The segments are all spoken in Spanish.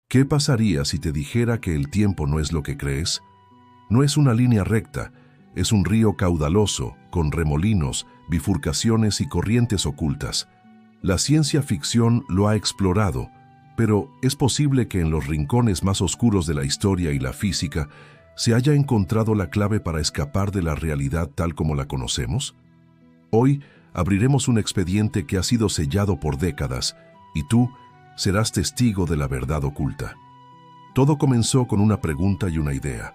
¿Qué pasaría si te dijera que el tiempo no es lo que crees? No es una línea recta, es un río caudaloso, con remolinos, bifurcaciones y corrientes ocultas. La ciencia ficción lo ha explorado, pero ¿es posible que en los rincones más oscuros de la historia y la física se haya encontrado la clave para escapar de la realidad tal como la conocemos? Hoy abriremos un expediente que ha sido sellado por décadas, y tú serás testigo de la verdad oculta. Todo comenzó con una pregunta y una idea.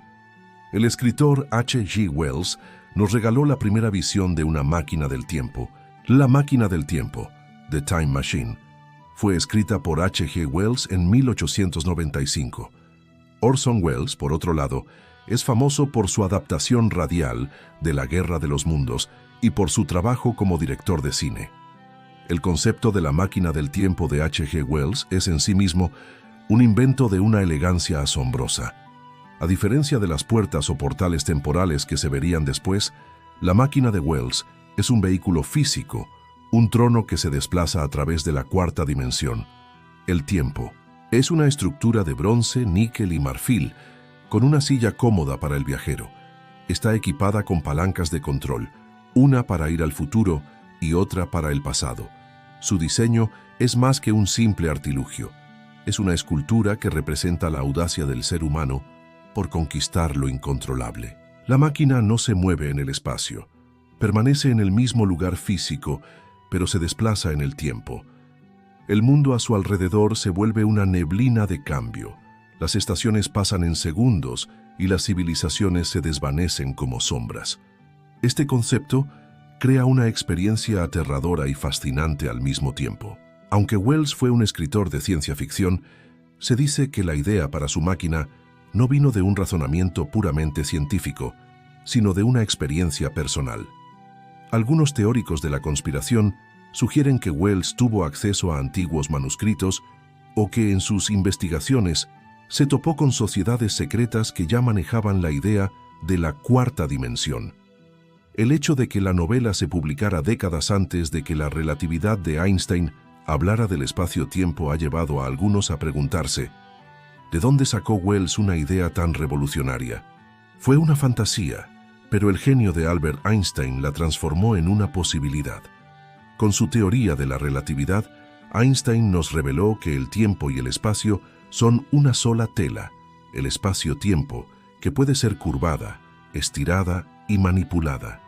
El escritor H. G. Wells nos regaló la primera visión de una máquina del tiempo. La máquina del tiempo, The Time Machine, fue escrita por H. G. Wells en 1895. Orson Welles, por otro lado, es famoso por su adaptación radial de La Guerra de los Mundos y por su trabajo como director de cine. El concepto de la máquina del tiempo de H. G. Wells es en sí mismo un invento de una elegancia asombrosa. A diferencia de las puertas o portales temporales que se verían después, la máquina de Wells es un vehículo físico, un trono que se desplaza a través de la cuarta dimensión, el tiempo. Es una estructura de bronce, níquel y marfil, con una silla cómoda para el viajero. Está equipada con palancas de control, una para ir al futuro y otra para el pasado. Su diseño es más que un simple artilugio. Es una escultura que representa la audacia del ser humano por conquistar lo incontrolable. La máquina no se mueve en el espacio. Permanece en el mismo lugar físico, pero se desplaza en el tiempo. El mundo a su alrededor se vuelve una neblina de cambio. Las estaciones pasan en segundos y las civilizaciones se desvanecen como sombras. Este concepto crea una experiencia aterradora y fascinante al mismo tiempo. Aunque Wells fue un escritor de ciencia ficción, se dice que la idea para su máquina no vino de un razonamiento puramente científico, sino de una experiencia personal. Algunos teóricos de la conspiración sugieren que Wells tuvo acceso a antiguos manuscritos o que en sus investigaciones se topó con sociedades secretas que ya manejaban la idea de la cuarta dimensión. El hecho de que la novela se publicara décadas antes de que la relatividad de Einstein hablara del espacio-tiempo ha llevado a algunos a preguntarse, ¿de dónde sacó Wells una idea tan revolucionaria? Fue una fantasía, pero el genio de Albert Einstein la transformó en una posibilidad. Con su teoría de la relatividad, Einstein nos reveló que el tiempo y el espacio son una sola tela, el espacio-tiempo, que puede ser curvada, estirada y manipulada.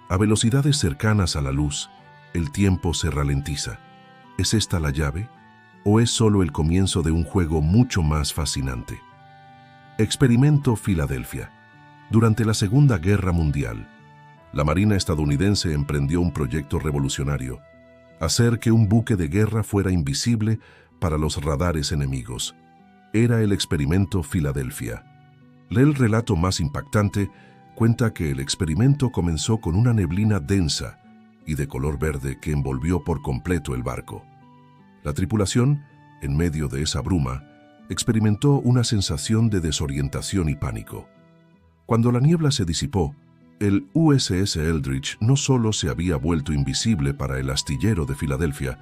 A velocidades cercanas a la luz, el tiempo se ralentiza. ¿Es esta la llave? ¿O es solo el comienzo de un juego mucho más fascinante? Experimento Filadelfia. Durante la Segunda Guerra Mundial, la Marina estadounidense emprendió un proyecto revolucionario: hacer que un buque de guerra fuera invisible para los radares enemigos. Era el experimento Filadelfia. El relato más impactante cuenta que el experimento comenzó con una neblina densa y de color verde que envolvió por completo el barco. La tripulación, en medio de esa bruma, experimentó una sensación de desorientación y pánico. Cuando la niebla se disipó, el USS Eldridge no solo se había vuelto invisible para el astillero de Filadelfia,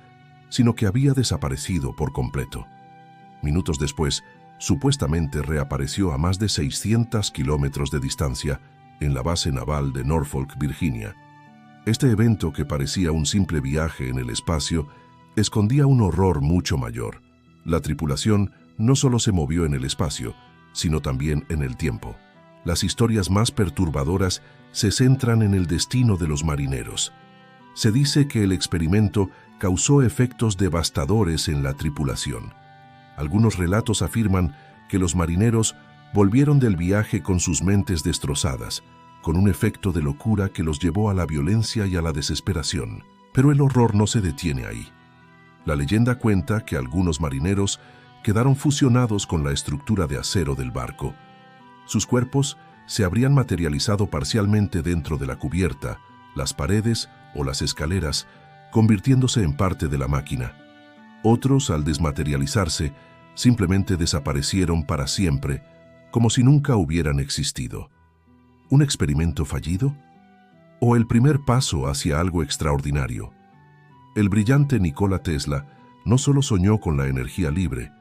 sino que había desaparecido por completo. Minutos después, supuestamente reapareció a más de 600 kilómetros de distancia en la base naval de Norfolk, Virginia. Este evento, que parecía un simple viaje en el espacio, escondía un horror mucho mayor. La tripulación no solo se movió en el espacio, sino también en el tiempo. Las historias más perturbadoras se centran en el destino de los marineros. Se dice que el experimento causó efectos devastadores en la tripulación. Algunos relatos afirman que los marineros volvieron del viaje con sus mentes destrozadas, con un efecto de locura que los llevó a la violencia y a la desesperación. Pero el horror no se detiene ahí. La leyenda cuenta que algunos marineros quedaron fusionados con la estructura de acero del barco. Sus cuerpos se habrían materializado parcialmente dentro de la cubierta, las paredes o las escaleras, convirtiéndose en parte de la máquina. Otros, al desmaterializarse, simplemente desaparecieron para siempre, como si nunca hubieran existido. ¿Un experimento fallido? ¿O el primer paso hacia algo extraordinario? El brillante Nikola Tesla no solo soñó con la energía libre,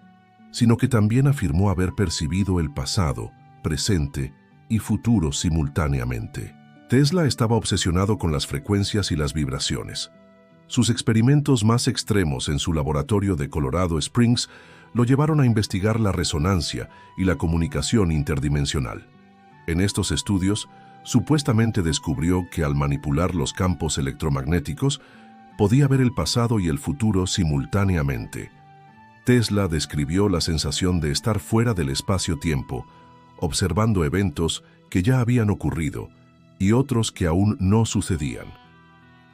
sino que también afirmó haber percibido el pasado, presente y futuro simultáneamente. Tesla estaba obsesionado con las frecuencias y las vibraciones. Sus experimentos más extremos en su laboratorio de Colorado Springs lo llevaron a investigar la resonancia y la comunicación interdimensional. En estos estudios, supuestamente descubrió que al manipular los campos electromagnéticos, podía ver el pasado y el futuro simultáneamente. Tesla describió la sensación de estar fuera del espacio-tiempo, observando eventos que ya habían ocurrido y otros que aún no sucedían.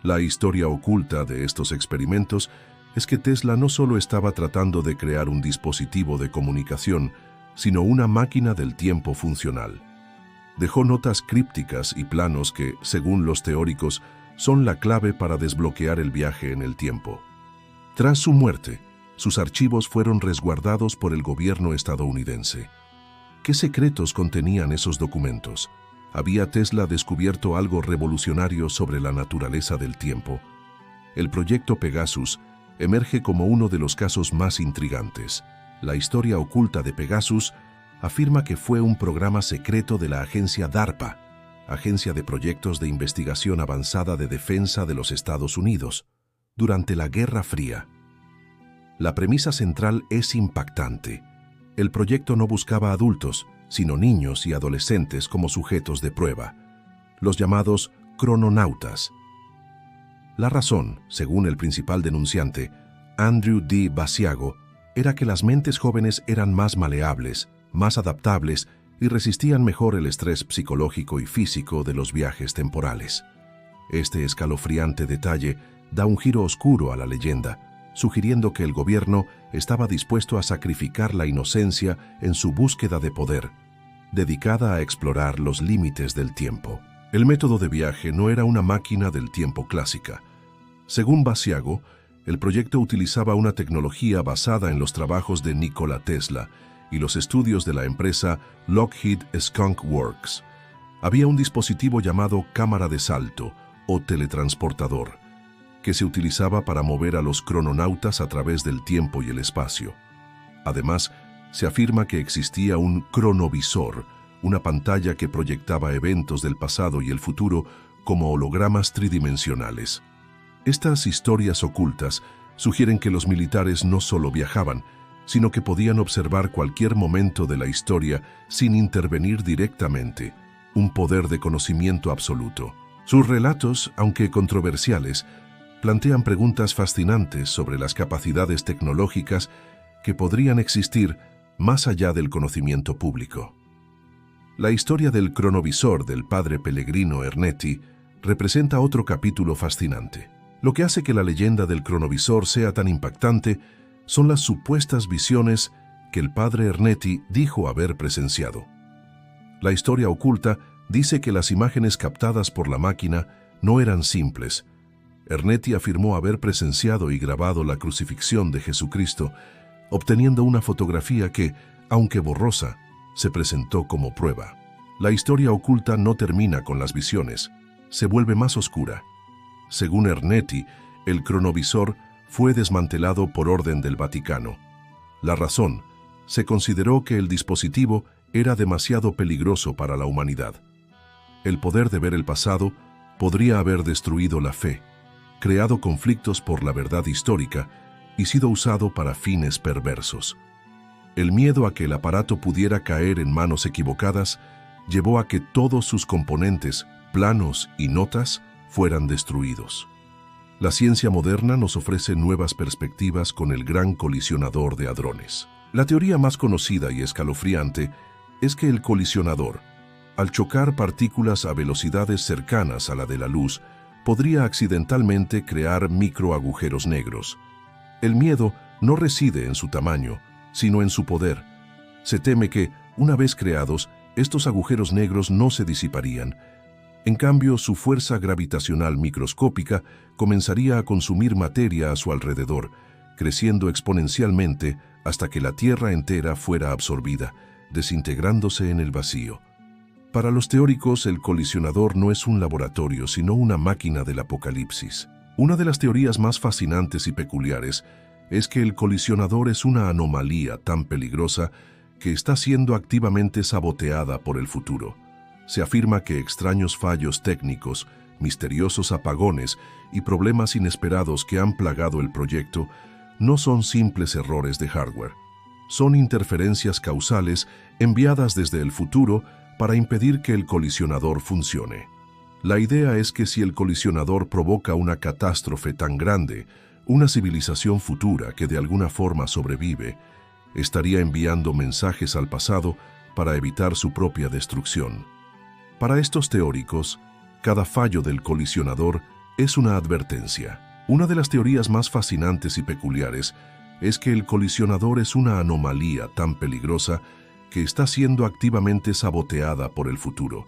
La historia oculta de estos experimentos es que Tesla no solo estaba tratando de crear un dispositivo de comunicación, sino una máquina del tiempo funcional. Dejó notas crípticas y planos que, según los teóricos, son la clave para desbloquear el viaje en el tiempo. Tras su muerte, sus archivos fueron resguardados por el gobierno estadounidense. ¿Qué secretos contenían esos documentos? ¿Había Tesla descubierto algo revolucionario sobre la naturaleza del tiempo? El proyecto Pegasus emerge como uno de los casos más intrigantes. La historia oculta de Pegasus afirma que fue un programa secreto de la agencia DARPA, Agencia de Proyectos de Investigación Avanzada de Defensa de los Estados Unidos, durante la Guerra Fría. La premisa central es impactante. El proyecto no buscaba adultos, sino niños y adolescentes como sujetos de prueba, los llamados crononautas. La razón, según el principal denunciante, Andrew D. Basiago, era que las mentes jóvenes eran más maleables, más adaptables y resistían mejor el estrés psicológico y físico de los viajes temporales. Este escalofriante detalle da un giro oscuro a la leyenda, sugiriendo que el gobierno estaba dispuesto a sacrificar la inocencia en su búsqueda de poder, dedicada a explorar los límites del tiempo. El método de viaje no era una máquina del tiempo clásica. Según Basiago, el proyecto utilizaba una tecnología basada en los trabajos de Nikola Tesla y los estudios de la empresa Lockheed Skunk Works. Había un dispositivo llamado cámara de salto o teletransportador, que se utilizaba para mover a los crononautas a través del tiempo y el espacio. Además, se afirma que existía un cronovisor, una pantalla que proyectaba eventos del pasado y el futuro como hologramas tridimensionales. Estas historias ocultas sugieren que los militares no solo viajaban, sino que podían observar cualquier momento de la historia sin intervenir directamente, un poder de conocimiento absoluto. Sus relatos, aunque controversiales, plantean preguntas fascinantes sobre las capacidades tecnológicas que podrían existir más allá del conocimiento público. La historia del cronovisor del padre Pellegrino Ernetti representa otro capítulo fascinante. Lo que hace que la leyenda del cronovisor sea tan impactante son las supuestas visiones que el padre Ernetti dijo haber presenciado. La historia oculta dice que las imágenes captadas por la máquina no eran simples. Ernetti afirmó haber presenciado y grabado la crucifixión de Jesucristo, obteniendo una fotografía que, aunque borrosa, se presentó como prueba. La historia oculta no termina con las visiones, se vuelve más oscura. Según Ernetti, el cronovisor fue desmantelado por orden del Vaticano. La razón, se consideró que el dispositivo era demasiado peligroso para la humanidad. El poder de ver el pasado podría haber destruido la fe, creado conflictos por la verdad histórica y sido usado para fines perversos. El miedo a que el aparato pudiera caer en manos equivocadas llevó a que todos sus componentes, planos y notas, fueran destruidos. La ciencia moderna nos ofrece nuevas perspectivas con el Gran Colisionador de Hadrones. La teoría más conocida y escalofriante es que el colisionador, al chocar partículas a velocidades cercanas a la de la luz, podría accidentalmente crear microagujeros negros. El miedo no reside en su tamaño, sino en su poder. Se teme que, una vez creados, estos agujeros negros no se disiparían. En cambio, su fuerza gravitacional microscópica comenzaría a consumir materia a su alrededor, creciendo exponencialmente hasta que la Tierra entera fuera absorbida, desintegrándose en el vacío. Para los teóricos, el colisionador no es un laboratorio, sino una máquina del apocalipsis. Una de las teorías más fascinantes y peculiares es que el colisionador es una anomalía tan peligrosa que está siendo activamente saboteada por el futuro. Se afirma que extraños fallos técnicos, misteriosos apagones y problemas inesperados que han plagado el proyecto no son simples errores de hardware. Son interferencias causales enviadas desde el futuro para impedir que el colisionador funcione. La idea es que si el colisionador provoca una catástrofe tan grande, una civilización futura que de alguna forma sobrevive, estaría enviando mensajes al pasado para evitar su propia destrucción. Para estos teóricos, cada fallo del colisionador es una advertencia. Una de las teorías más fascinantes y peculiares es que el colisionador es una anomalía tan peligrosa que está siendo activamente saboteada por el futuro.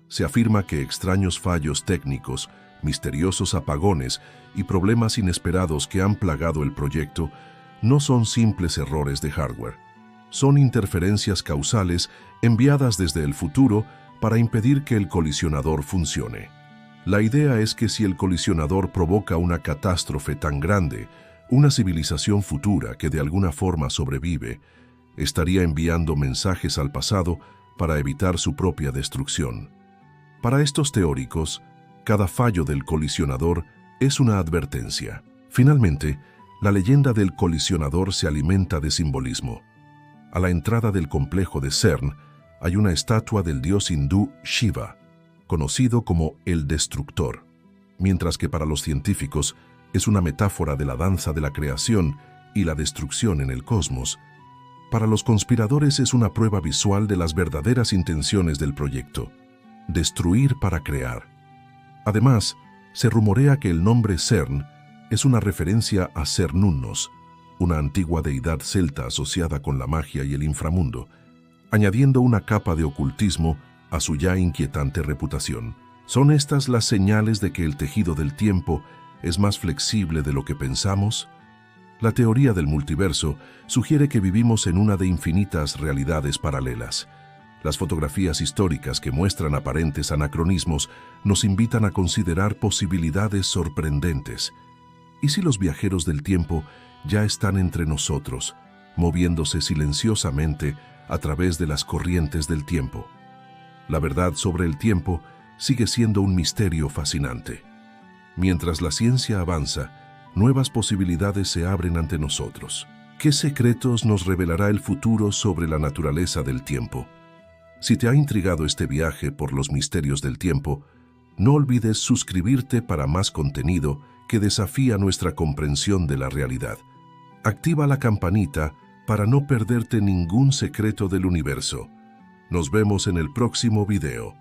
Se afirma que extraños fallos técnicos, misteriosos apagones y problemas inesperados que han plagado el proyecto no son simples errores de hardware. Son interferencias causales enviadas desde el futuro para impedir que el colisionador funcione. La idea es que si el colisionador provoca una catástrofe tan grande, una civilización futura que de alguna forma sobrevive, estaría enviando mensajes al pasado para evitar su propia destrucción. Para estos teóricos, cada fallo del colisionador es una advertencia. Finalmente, la leyenda del colisionador se alimenta de simbolismo. A la entrada del complejo de CERN hay una estatua del dios hindú Shiva, conocido como el Destructor, mientras que para los científicos es una metáfora de la danza de la creación y la destrucción en el cosmos. Para los conspiradores es una prueba visual de las verdaderas intenciones del proyecto: destruir para crear. Además, se rumorea que el nombre CERN es una referencia a Cernunnos, una antigua deidad celta asociada con la magia y el inframundo, añadiendo una capa de ocultismo a su ya inquietante reputación. ¿Son estas las señales de que el tejido del tiempo es más flexible de lo que pensamos? La teoría del multiverso sugiere que vivimos en una de infinitas realidades paralelas. Las fotografías históricas que muestran aparentes anacronismos nos invitan a considerar posibilidades sorprendentes. ¿Y si los viajeros del tiempo ya están entre nosotros, moviéndose silenciosamente a través de las corrientes del tiempo? La verdad sobre el tiempo sigue siendo un misterio fascinante. Mientras la ciencia avanza, nuevas posibilidades se abren ante nosotros. ¿Qué secretos nos revelará el futuro sobre la naturaleza del tiempo? Si te ha intrigado este viaje por los misterios del tiempo, no olvides suscribirte para más contenido que desafía nuestra comprensión de la realidad. Activa la campanita para no perderte ningún secreto del universo. Nos vemos en el próximo video.